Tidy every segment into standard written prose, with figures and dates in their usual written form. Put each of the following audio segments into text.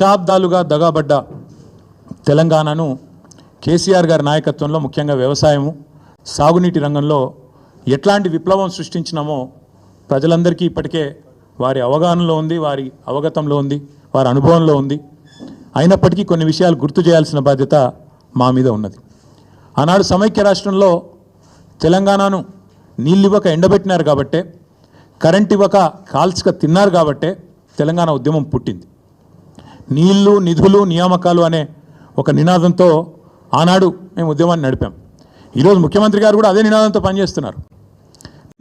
దశాబ్దాలుగా దగాబడ్డ తెలంగాణను కేసీఆర్ గారి నాయకత్వంలో ముఖ్యంగా వ్యవసాయము సాగునీటి రంగంలో ఎట్లాంటి విప్లవం సృష్టించినామో ప్రజలందరికీ ఇప్పటికే వారి అవగాహనలో ఉంది, వారి అవగతంలో ఉంది, వారి అనుభవంలో ఉంది. అయినప్పటికీ కొన్ని విషయాలు గుర్తు చేయాల్సిన బాధ్యత మా మీద ఉన్నది. ఆనాడు సమైక్య రాష్ట్రంలో తెలంగాణను నీళ్ళు ఇవ్వక ఎండబెట్టినారు కాబట్టే, కరెంట్ ఇవ్వక కాల్చక తిన్నారు కాబట్టే తెలంగాణ ఉద్యమం పుట్టింది. నీళ్లు, నిధులు, నియామకాలు అనే ఒక నినాదంతో ఆనాడు మేము ఉద్యమాన్ని నడిపాం. ఈరోజు ముఖ్యమంత్రి గారు కూడా అదే నినాదంతో పనిచేస్తున్నారు.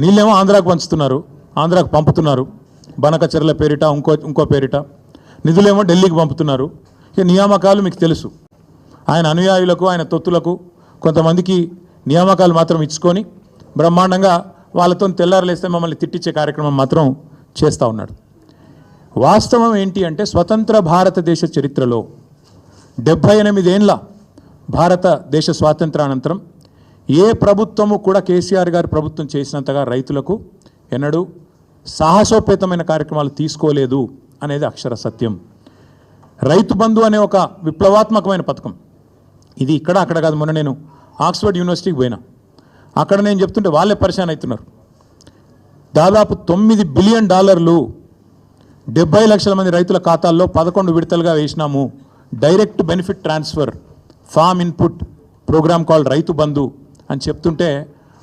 నీళ్ళేమో ఆంధ్రాకు పంచుతున్నారు, ఆంధ్రాకు పంపుతున్నారు, బనకచెర్ల పేరిట ఇంకో పేరిట. నిధులేమో ఢిల్లీకి పంపుతున్నారు. ఇక నియామకాలు మీకు తెలుసు, ఆయన అనుయాయులకు, ఆయన తొత్తులకు కొంతమందికి నియామకాలు మాత్రం ఇచ్చుకొని బ్రహ్మాండంగా వాళ్ళతో తెల్లారలేస్తే మమ్మల్ని తిట్టించే కార్యక్రమం మాత్రం చేస్తూ ఉన్నాడు. వాస్తవం ఏంటి అంటే, స్వతంత్ర భారతదేశ చరిత్రలో 78 ఏళ్ళ భారతదేశ స్వాతంత్రానంతరం ఏ ప్రభుత్వము కూడా కేసీఆర్ గారి ప్రభుత్వం చేసినంతగా రైతులకు ఎన్నడూ సాహసోపేతమైన కార్యక్రమాలు తీసుకోలేదు అనేది అక్షర సత్యం. రైతు బంధు అనే ఒక విప్లవాత్మకమైన పథకం, ఇది ఇక్కడ అక్కడ కాదు. మొన్న నేను ఆక్స్ఫర్డ్ యూనివర్సిటీకి పోయినా, అక్కడ నేను చెప్తుంటే వాళ్ళే పరిశాన్ అవుతున్నారు. దాదాపు $9 బిలియన్ 70 లక్షల మంది రైతుల ఖాతాల్లో 11 విడతలుగా వేసినాము. Direct benefit transfer farm input programme called Rythu Bandhu అని చెప్తుంటే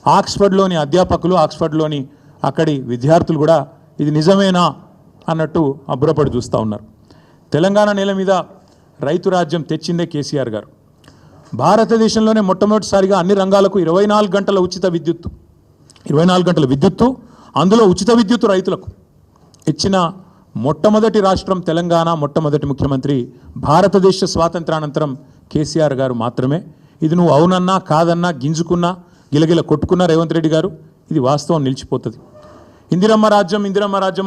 ఆక్స్ఫర్డ్లోని అధ్యాపకులు, ఆక్స్ఫర్డ్లోని అక్కడి విద్యార్థులు కూడా ఇది నిజమేనా అన్నట్టు అబ్బురపడి చూస్తూ ఉన్నారు. తెలంగాణ నేల మీద రైతు రాజ్యం తెచ్చిందే కేసీఆర్ గారు. భారతదేశంలోనే మొట్టమొదటిసారిగా అన్ని రంగాలకు 24 గంటల ఉచిత విద్యుత్తు, 24 గంటల విద్యుత్తు, అందులో ఉచిత విద్యుత్తు రైతులకు ఇచ్చిన మొట్టమొదటి రాష్ట్రం తెలంగాణ, మొట్టమొదటి ముఖ్యమంత్రి భారతదేశ స్వాతంత్రానంతరం కేసీఆర్ గారు మాత్రమే. ఇది నువ్వు అవునన్నా కాదన్నా, గింజుకున్నా గిలగిల కొట్టుకున్నా రేవంత్ రెడ్డి గారు, ఇది వాస్తవం నిలిచిపోతుంది. ఇందిరమ్మ రాజ్యం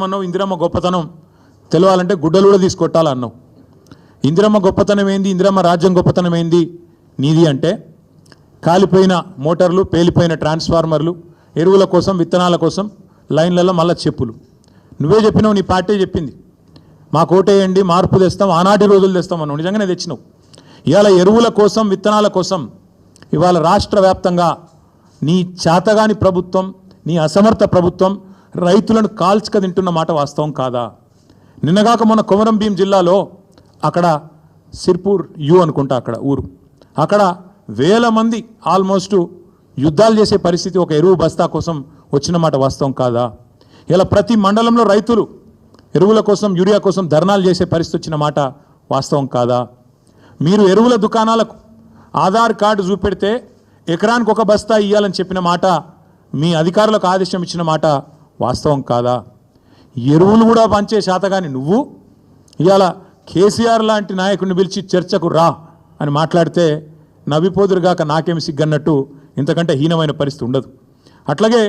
అన్నావు, ఇందిరమ్మ గొప్పతనం తెలవాలంటే గుడ్డలు కూడా తీసుకొట్టాలన్నావు. ఇందిరమ్మ గొప్పతనం ఏంది, ఇందిరమ్మ రాజ్యం గొప్పతనం ఏంది నీది అంటే, కాలిపోయిన మోటార్లు, పేలిపోయిన ట్రాన్స్ఫార్మర్లు, ఎరువుల కోసం, విత్తనాల కోసం లైన్లలో మళ్ళా చెప్పులు. నువ్వే చెప్పినావు, నీ పార్టీ చెప్పింది, మాకు ఓటేయండి, మార్పు తెస్తాం, ఆనాటి రోజులు తెస్తాం అన్నావు. నిజంగానే తెచ్చినావు. ఇవాళ ఎరువుల కోసం, విత్తనాల కోసం ఇవాళ రాష్ట్ర వ్యాప్తంగా నీ చేతగాని ప్రభుత్వం, నీ అసమర్థ ప్రభుత్వం రైతులను కాల్చక తింటున్న మాట వాస్తవం కాదా? నిన్నగాక మొన్న కొమరం భీం జిల్లాలో అక్కడ సిర్పూర్ అనుకుంటా అక్కడ ఊరు, అక్కడ వేల మంది ఆల్మోస్ట్ యుద్ధాలు చేసే పరిస్థితి ఒక ఎరువు బస్తా కోసం వచ్చిన మాట వాస్తవం కాదా? ఇలా ప్రతి మండలంలో రైతులు ఎరువుల కోసం, యూరియా కోసం ధర్నాలు చేసే పరిస్థితి వచ్చిన మాట వాస్తవం కాదా? మీరు ఎరువుల దుకాణాలకు ఆధార్ కార్డు చూపెడితే ఎకరానికి ఒక బస్తా ఇవ్వాలని చెప్పిన మాట, మీ అధికారులకు ఆదేశం ఇచ్చిన మాట వాస్తవం కాదా? ఎరువులు కూడా పంచే శాతగాని నువ్వు ఇవాళ కేసీఆర్ లాంటి నాయకుడిని పిలిచి చర్చకు రా అని మాట్లాడితే నవ్విపోదురుగాక నాకేమి సిగ్గన్నట్టు ఇంతకంటే హీనమైన పరిస్థితి ఉండదు. అట్లాగే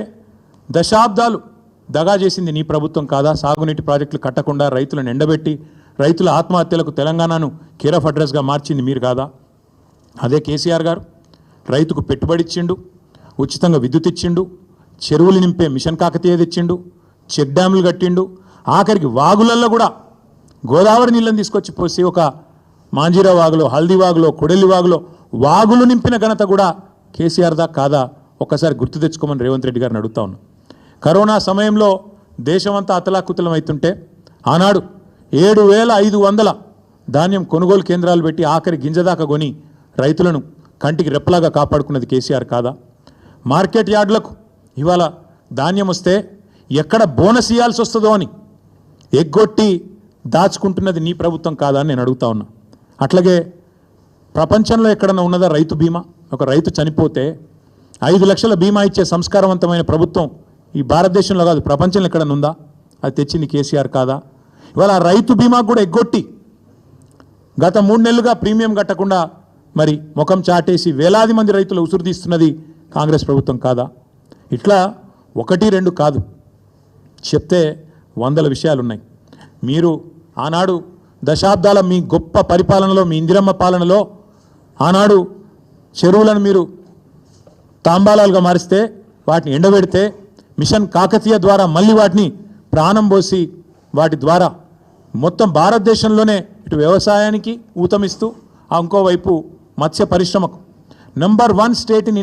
దశాబ్దాలు దగా చేసింది నీ ప్రభుత్వం కాదా? సాగునీటి ప్రాజెక్టులు కట్టకుండా రైతులను ఎండబెట్టి రైతుల ఆత్మహత్యలకు తెలంగాణను కేర్ ఆఫ్ అడ్రస్గా మార్చింది మీరు కాదా? అదే కేసీఆర్ గారు రైతుకు పెట్టుబడి ఇచ్చిండు, ఉచితంగా విద్యుత్ ఇచ్చిండు, చెరువులు నింపే మిషన్ కాకతీయ తెచ్చిండు, చెక్ డ్యాములు కట్టిండు, ఆఖరికి వాగులల్లో కూడా గోదావరి నీళ్ళని తీసుకొచ్చి పోసి ఒక మాంజీరా వాగులో, హల్దీ వాగులో, కొడెల్లి వాగులో వాగులు నింపిన ఘనత కూడా కేసీఆర్ దా కాదా? ఒక్కసారి గుర్తు తెచ్చుకోమని రేవంత్ రెడ్డి గారిని అడుగుతా ఉన్నాం. కరోనా సమయంలో దేశమంతా అతలాకుతలం అవుతుంటే ఆనాడు 7,500 ధాన్యం కొనుగోలు కేంద్రాలు పెట్టి ఆఖరి గింజదాకా కొని రైతులను కంటికి రెప్పలాగా కాపాడుకున్నది కేసీఆర్ కాదా? మార్కెట్ యార్డులకు ఇవాళ ధాన్యం వస్తే ఎక్కడ బోనస్ ఇవ్వాల్సి వస్తుందో అని ఎగ్గొట్టి దాచుకుంటున్నది నీ ప్రభుత్వం కాదా అని నేను అడుగుతా ఉన్నా. అట్లాగే ప్రపంచంలో ఎక్కడన్నా ఉన్నదా రైతు బీమా? ఒక రైతు చనిపోతే 5 లక్షల బీమా ఇచ్చే సంస్కారవంతమైన ప్రభుత్వం ఈ భారతదేశంలో కాదు, ప్రపంచంలో ఎక్కడన్నా ఉందా? అది తెచ్చింది కేసీఆర్ కాదా? ఇవాళ రైతు బీమా కూడా ఎగ్గొట్టి గత 3 నెలలుగా ప్రీమియం కట్టకుండా మరి ముఖం చాటేసి వేలాది మంది రైతులు ఉసురు తీస్తున్నది కాంగ్రెస్ ప్రభుత్వం కాదా? ఇట్లా 1-2 కాదు, చెప్తే 100 విషయాలు ఉన్నాయి. మీరు ఆనాడు దశాబ్దాల మీ గొప్ప పరిపాలనలో, మీ ఇందిరమ్మ పాలనలో ఆనాడు చెరువులను మీరు తాంబాలాలుగా మారిస్తే, వాటిని ఎండబెడితే, మిషన్ కాకతీయ ద్వారా మళ్ళీ వాటిని ప్రాణం పోసి వాటి ద్వారా మొత్తం భారతదేశంలోనే ఇటు వ్యవసాయానికి ఊతమిస్తూ ఇంకోవైపు మత్స్య పరిశ్రమకు నంబర్ 1 స్టేట్ ఇన్